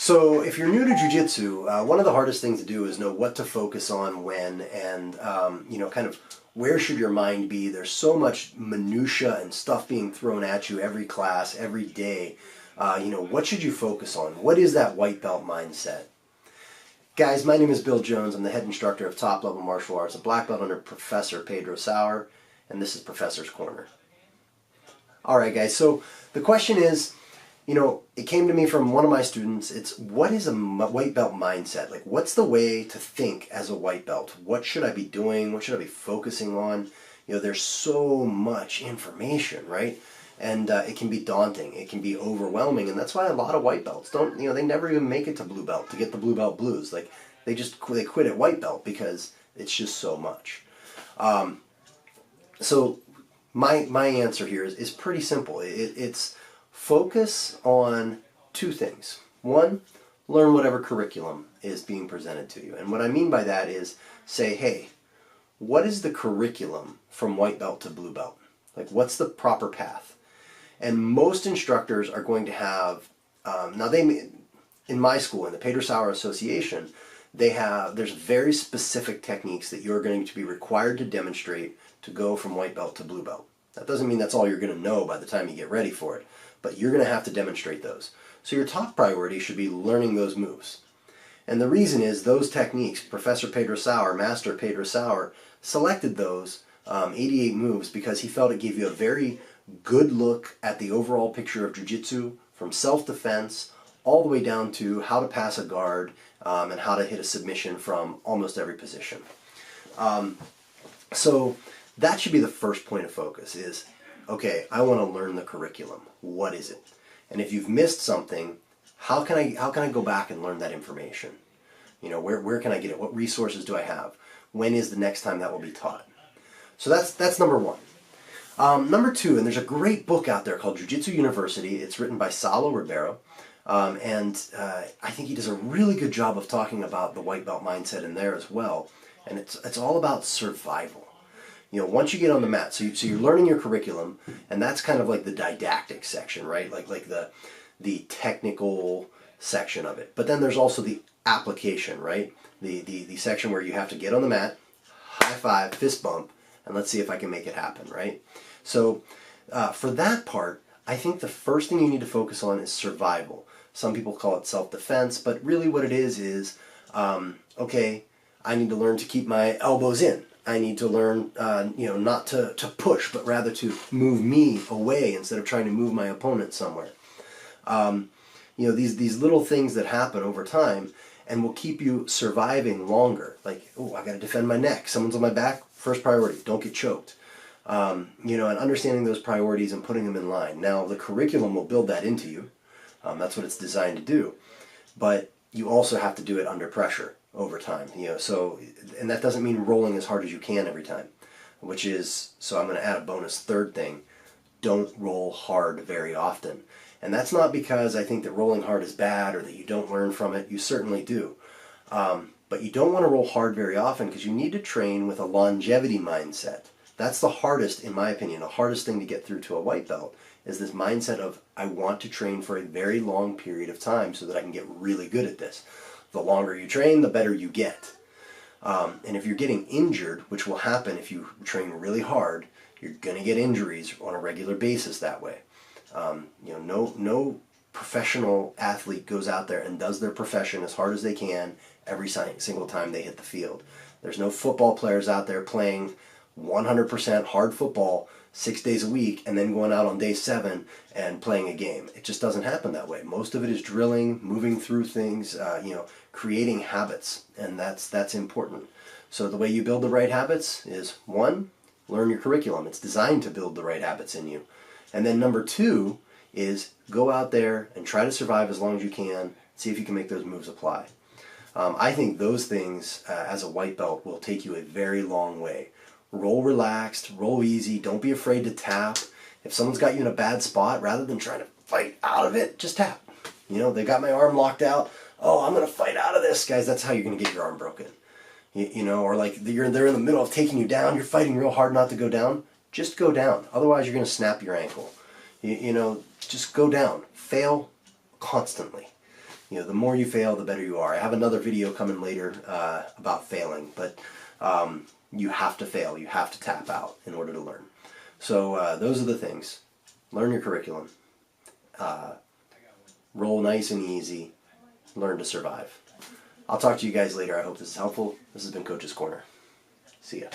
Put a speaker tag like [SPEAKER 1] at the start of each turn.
[SPEAKER 1] So if you're new to Jiu-Jitsu, one of the hardest things to do is know what to focus on when and, kind of where should your mind be. There's so much minutia and stuff being thrown at you every class, every day. What should you focus on? What is that white belt mindset? Guys, my name is Bill Jones. I'm the head instructor of Top Level Martial Arts, a black belt under Professor Pedro Sauer, and this is Professor's Corner. All right, guys, so the question is, it came to me from one of my students. It's, what is a white belt mindset? Like, what's the way to think as a white belt? What should I be doing? What should I be focusing on? There's so much information, right? And it can be daunting. It can be overwhelming. And that's why a lot of white belts don't, they never even make it to blue belt to get the blue belt blues. Like, they quit at white belt because it's just so much. So my answer here is pretty simple. It's focus on two things. One, learn whatever curriculum is being presented to you. And what I mean by that is say, hey, what is the curriculum from white belt to blue belt? Like, what's the proper path? And most instructors are going to have, in my school, in the Pedro Sauer Association, there's very specific techniques that you're going to be required to demonstrate to go from white belt to blue belt. That doesn't mean that's all you're going to know by the time you get ready for it, but you're going to have to demonstrate those. So your top priority should be learning those moves. And the reason is those techniques, Professor Pedro Sauer, Master Pedro Sauer, selected those 88 moves because he felt it gave you a very good look at the overall picture of Jiu-Jitsu, from self-defense all the way down to how to pass a guard and how to hit a submission from almost every position. So that should be the first point of focus is, okay, I want to learn the curriculum. What is it? And if you've missed something, how can I go back and learn that information? Where can I get it? What resources do I have? When is the next time that will be taught? So that's number one. Number two, and there's a great book out there called Jiu-Jitsu University. It's written by Saulo Ribeiro. I think he does a really good job of talking about the white belt mindset in there as well. And it's all about survival. Once you get on the mat, so you're learning your curriculum, and that's kind of like the didactic section, right? Like the technical section of it. But then there's also the application, right? The section where you have to get on the mat, high five, fist bump, and let's see if I can make it happen, right? So for that part, I think the first thing you need to focus on is survival. Some people call it self-defense, but really what it is, okay, I need to learn to keep my elbows in. I need to learn, not to push, but rather to move me away instead of trying to move my opponent somewhere. These little things that happen over time and will keep you surviving longer. Like, oh, I got to defend my neck. Someone's on my back. First priority, don't get choked. And understanding those priorities and putting them in line. Now, the curriculum will build that into you. That's what it's designed to do. But you also have to do it under pressure over time. And that doesn't mean rolling as hard as you can every time, so I'm going to add a bonus third thing. Don't roll hard very often. And that's not because I think that rolling hard is bad or that you don't learn from it. You certainly do. But you don't want to roll hard very often because you need to train with a longevity mindset. That's the hardest, in my opinion, the hardest thing to get through to a white belt is this mindset of, I want to train for a very long period of time so that I can get really good at this. The longer you train, the better you get. And if you're getting injured, which will happen if you train really hard, you're going to get injuries on a regular basis that way. No professional athlete goes out there and does their profession as hard as they can every single time they hit the field. There's no football players out there playing 100% hard football 6 days a week and then going out on day 7 and playing a game. It just doesn't happen that way. Most of it is drilling, moving through things, creating habits, and that's important. So the way you build the right habits is, one, learn your curriculum. It's designed to build the right habits in you. And then number two is go out there and try to survive as long as you can, see if you can make those moves apply. I think those things as a white belt will take you a very long way. Roll relaxed, roll easy, don't be afraid to tap. If someone's got you in a bad spot, rather than trying to fight out of it, just tap. They got my arm locked out. Oh, I'm going to fight out of this. Guys, that's how you're going to get your arm broken. Or like they're in the middle of taking you down, you're fighting real hard not to go down. Just go down. Otherwise, you're going to snap your ankle. Just go down. Fail constantly. You know, the more you fail, the better you are. I have another video coming later about failing, but you have to fail. You have to tap out in order to learn. So those are the things. Learn your curriculum. Roll nice and easy. Learn to survive. I'll talk to you guys later. I hope this is helpful. This has been Coach's Corner. See ya.